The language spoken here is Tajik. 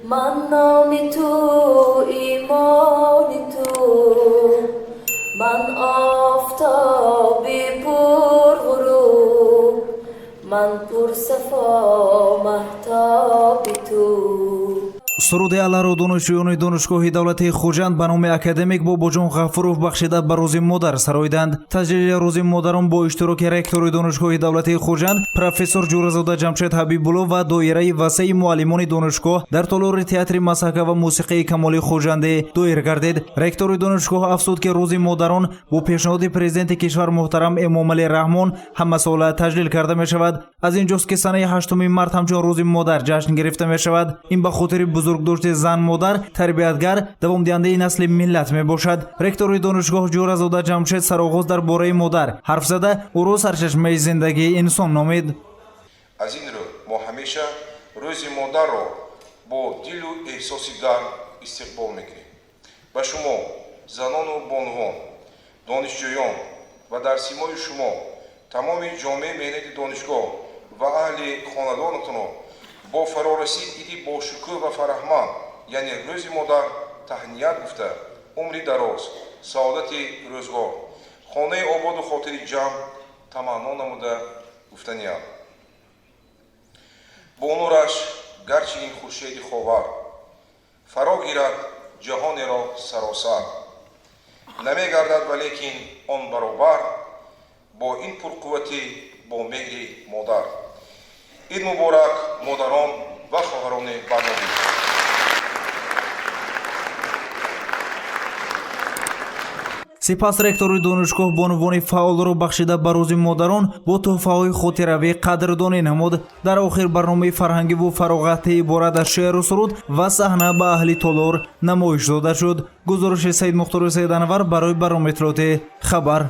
من نام تو ایمان تو من آفتاب پر غروب من پر صفا مهتاب تو суруди аларо донишҷӯёни донишгоҳи давлатии хуҷанд ба номи академик бобоҷон ғафуров бахшида ба рӯзи модар сароиданд. Таҷлили рӯзи модарон бо иштироки ректори донишгоҳи давлатии хуҷанд профессор ҷуразода ҷамшед ҳабибулло ва доираи васеи муаллимони донишгоҳ дар толори театри масака ва мусиқии камоли хуҷандӣ доир гардид. Ректори донишгоҳ афзуд ки рӯзи модарон бо пешниҳоди президенти кишвар муҳтарам Эмомалӣ Раҳмон ҳамасола таҷлил карда мешавад. Аз ин ҷост ки санаи 8 март ҳамчун рӯзи модар ҷашн гирифта мешавад. Ин ба хотири бузургдошти зан модар тарбиятгар давомдиҳандаи насли миллат мебошад. Ректори донишгоҳ ҷуразода ҷамшед сароғоз дар бораи модар ҳарф зада ӯро сарчашмаи зиндагии инсон номид. аз ин рӯ мо ҳамеша рӯзи модарро бо дилу эҳсоси гарм истиқбол мекунем. ба шумо занону бонувон, донишҷӯён ва дар симои шумо тамоми ҷомеаи меҳнати донишгоҳ ва аҳли хонадонатонро бо фарорасии иди бошукӯҳ ва фараҳманд яъне рӯзи модар таҳният гуфта умри дароз, саодати рӯзгор, хонаи ободу хотири ҷамъ таманно намуда гуфтаниям. бо нураш гарчи ин хуршеди ховар фаро гирад ҷаҳонеро саросар намегардад валекин он баробар бо ин пурқуввати бо меҳри модар. ид муборак модарон ва хоҳарони барномӣ. сипас ректори донишгоҳ бонувони фаъолро бахшида ба рӯзи модарон бо тӯҳфаҳои хотиравӣ қадрдонӣ намуд. дар охир барномаи фарҳангиву фароғати иборат аз шеъру суруд ва саҳна ба аҳли толор намоиш дода шуд. гузориши Саид Мухтори Саиданвар барои барномаи иттилоотӣ хабар.